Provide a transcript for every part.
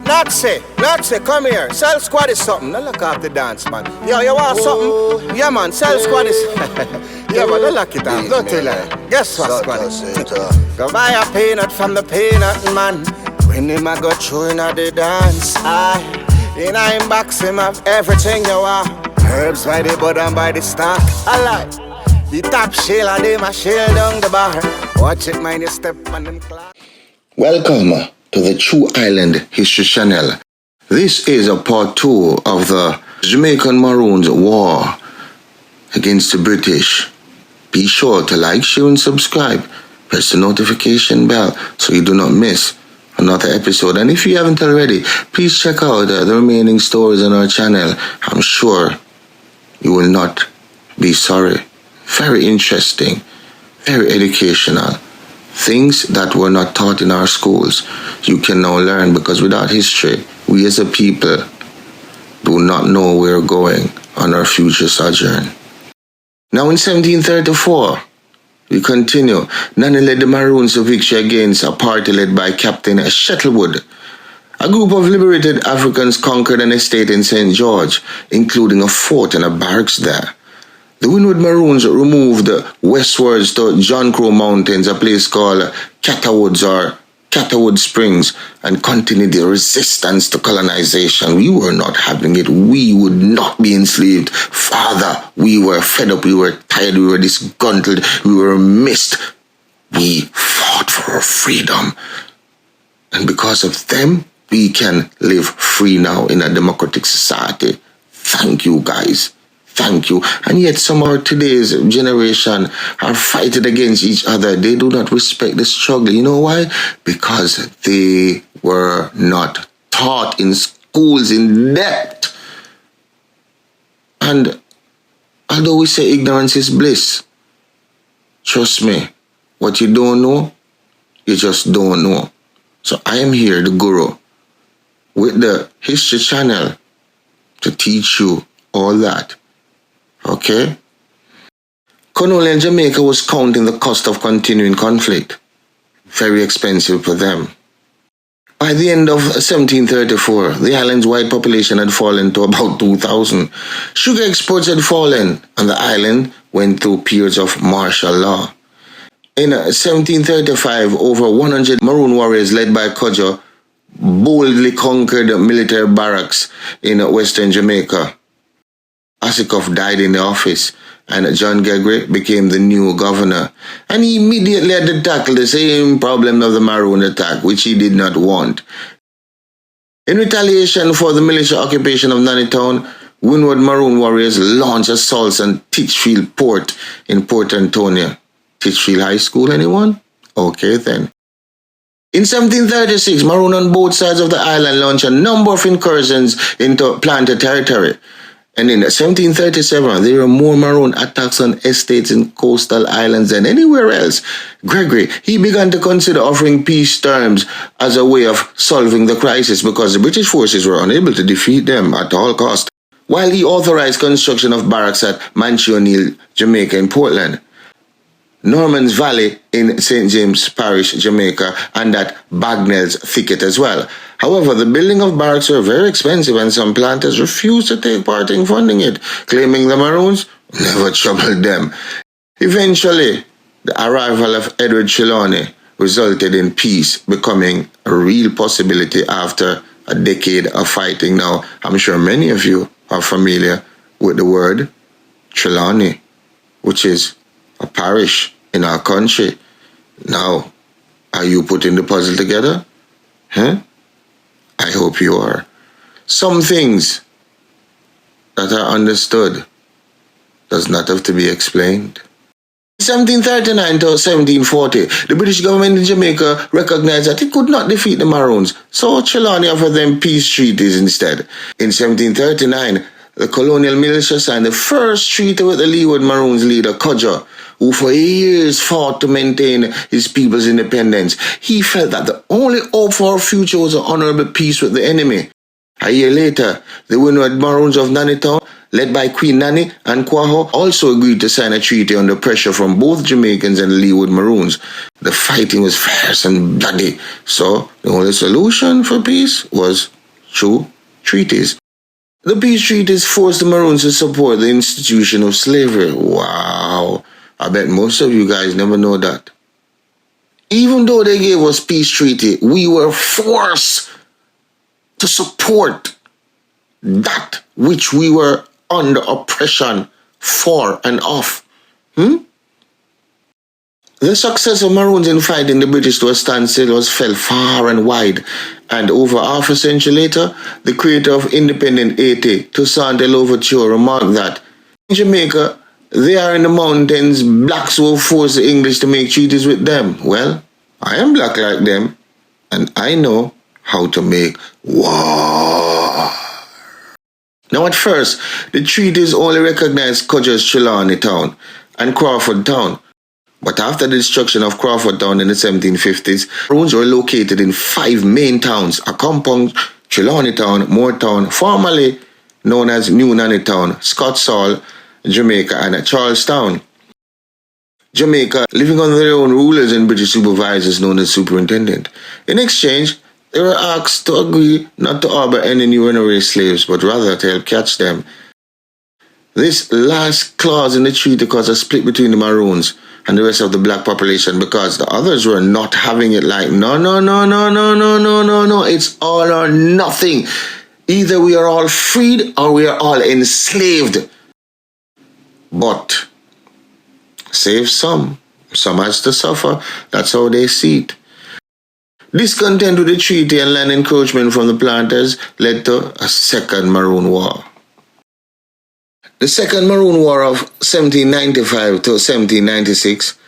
Nazi, come here. Cell Squad is something. Don't look off the dance, man. Yo, you want something? Yeah, man. Cell Squad is. Yeah, man. Don't lock it off. Don't tell her. Guess what, Squad? Go buy a peanut from the peanut man. When him a go through in the dance, in a inbox him have everything you want. Herbs by the bud and by the stock. I like the top shell and them a shell down the bar. Watch it, mind you step on them clock. Welcome to the True Island History Channel. This is a part 2 of the Jamaican Maroon War against the British. Be sure to like, share and subscribe. Press the notification bell so you do not miss another episode. And if you haven't already, please check out the remaining stories on our channel. I'm sure you will not be sorry. Very interesting, very educational. Things that were not taught in our schools, you can now learn, because without history, we as a people do not know where we're going on our future sojourn. Now in 1734, we continue. Nanny led the Maroons to victory against a party led by Captain Shuttlewood. A group of liberated Africans conquered an estate in St. George, including a fort and a barracks there. The Windward Maroons removed westwards to John Crow Mountains, a place called Catawoods or Catawwood Springs, and continued the resistance to colonization. We were not having it. We would not be enslaved. Father, we were fed up. We were tired. We were disgruntled. We were missed. We fought for our freedom. And because of them, we can live free now in a democratic society. Thank you, guys. Thank you. And yet some of today's generation are fighting against each other. They do not respect the struggle. You know why? Because they were not taught in schools in depth. And although we say ignorance is bliss, trust me, what you don't know, you just don't know. So I am here, the guru, with the History Channel to teach you all that. Okay? Colonial Jamaica was counting the cost of continuing conflict. Very expensive for them. By the end of 1734, the island's white population had fallen to about 2,000. Sugar exports had fallen, and the island went through periods of martial law. In 1735, over 100 Maroon warriors led by Cudjo boldly conquered military barracks in western Jamaica. Asikoff died in the office, and John Gregory became the new governor. And he immediately had to tackle the same problem of the Maroon attack, which he did not want. In retaliation for the militia occupation of Nannytown, Windward Maroon warriors launched assaults on Titchfield Port in Port Antonio. Titchfield High School, anyone? Okay then. In 1736, Maroon on both sides of the island launched a number of incursions into planted territory. And in 1737, there were more Maroon attacks on estates in coastal islands than anywhere else. Gregory, he began to consider offering peace terms as a way of solving the crisis, because the British forces were unable to defeat them at all cost, while he authorized construction of barracks at Manchi O'Neill, Jamaica in Portland, Norman's Valley in St. James Parish, Jamaica, and at Bagnell's Thicket as well. However, the building of barracks were very expensive, and some planters refused to take part in funding it, claiming the Maroons never troubled them. Eventually, the arrival of Edward Trelawney resulted in peace becoming a real possibility after a decade of fighting. Now, I'm sure many of you are familiar with the word Trelawney, which is a parish in our country. Now, are you putting the puzzle together? Huh? I hope you are. Some things that are understood does not have to be explained. In 1739 to 1740, the British government in Jamaica recognized that it could not defeat the Maroons, so Trelawney offered them peace treaties instead. In 1739, the colonial militia signed the first treaty with the Leeward Maroons leader, Cudjo, who for years fought to maintain his people's independence. He felt that the only hope for our future was an honorable peace with the enemy. A year later, the Windward Maroons of Nannytown led by Queen Nanny and Kwaho, also agreed to sign a treaty under pressure from both Jamaicans and Leeward Maroons. The fighting was fierce and bloody, so the only solution for peace was through treaties. The peace treaties forced the Maroons to support the institution of slavery. Wow, I bet most of you guys never know that. Even though they gave us peace treaty, we were forced to support that which we were under oppression for and of. The success of Maroons in fighting the British to a standstill was felt far and wide, and over half a century later, the creator of Independent Haiti, Toussaint Louverture, remarked that in Jamaica, they are in the mountains, blacks will force the English to make treaties with them. Well, I am black like them, and I know how to make war. Now at first, the treaties only recognized Codger's Trelawney Town and Crawford Town. But after the destruction of Crawford Town in the 1750s, Maroons were located in 5 main towns: Accompong, Trelawney Town, Moortown, formerly known as New Nanny Town, Scotsall, Jamaica, and Charlestown. Jamaica, living under their own rulers and British supervisors known as superintendent. In exchange, they were asked to agree not to harbor any new runaway slaves, but rather to help catch them. This last clause in the treaty caused a split between the Maroons and the rest of the black population, because the others were not having it like, no, it's all or nothing. Either we are all freed or we are all enslaved. But save some has to suffer. That's how they see it. Discontent with the treaty and land encroachment from the planters led to a second Maroon War. The Second Maroon War of 1795 to 1796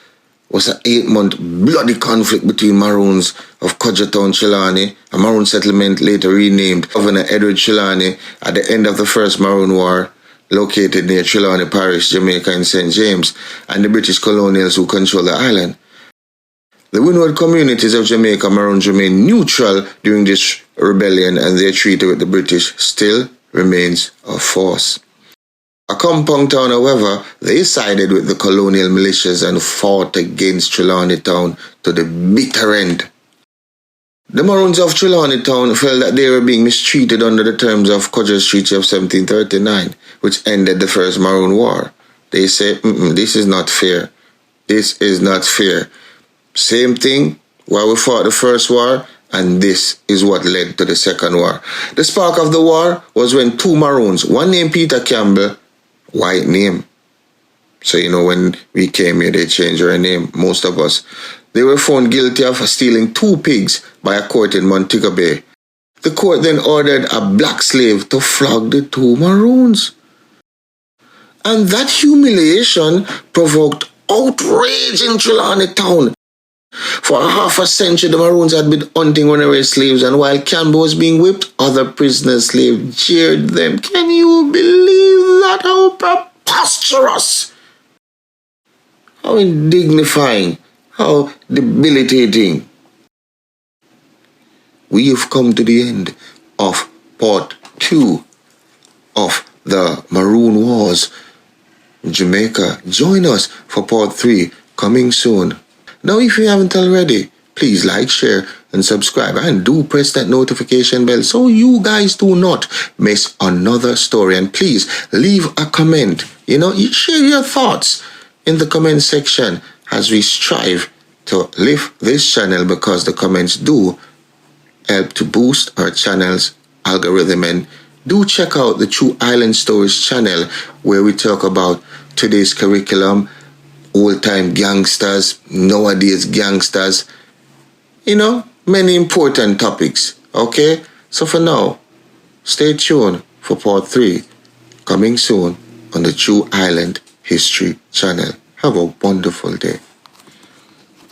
was an 8-month bloody conflict between Maroons of Codgertown, Trelawney, a Maroon settlement later renamed Governor Edward Trelawney at the end of the First Maroon War, located near Trelawney Parish, Jamaica and St. James, and the British colonials who controlled the island. The windward communities of Jamaica Maroons remained neutral during this rebellion, and their treaty with the British still remains a force. Accompong Town, however, they sided with the colonial militias and fought against Trelawney Town to the bitter end. The Maroons of Trelawney Town felt that they were being mistreated under the terms of Codger's Treaty of 1739, which ended the First Maroon War. They said, this is not fair. This is not fair. Same thing while we fought the First War, and this is what led to the Second War. The spark of the war was when 2 Maroons, one named Peter Campbell, white name. So, when we came here, they changed our name, most of us. They were found guilty of stealing 2 pigs by a court in Montego Bay. The court then ordered a black slave to flog the 2 Maroons. And that humiliation provoked outrage in Trelawney Town. For half a century, the Maroons had been hunting runaway slaves, and while Campbell was being whipped, other prisoner slaves jeered them. Can you believe that? How preposterous! How indignifying! How debilitating! We have come to the end of part 2 of the Maroon Wars in Jamaica. Join us for part 3, coming soon. Now, if you haven't already, please like, share, and subscribe. And do press that notification bell so you guys do not miss another story. And please leave a comment. Share your thoughts in the comment section as we strive to lift this channel, because the comments do help to boost our channel's algorithm. And do check out the True Island Stories channel, where we talk about today's curriculum, old-time gangsters, nowadays gangsters, many important topics, okay? So for now, stay tuned for part 3, coming soon on the True Island History channel. Have a wonderful day.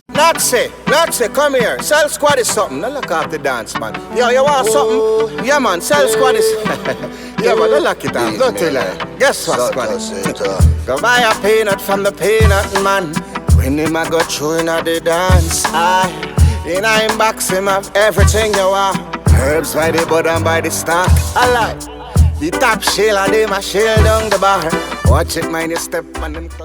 Nazi, come here. Cell Squad is something. Now look off the dance, man. Yo, you want something? Yeah, man, Cell Squad is... Yeah, but don't lock it down. Don't tell her. Guess what, Squad? Go buy a peanut from the peanut man. When him a go through in the dance, in a box him have everything you want. Herbs by the bud and by the stock. I like. The top shell and them a shell down the bar. Watch it, mind you step on them class.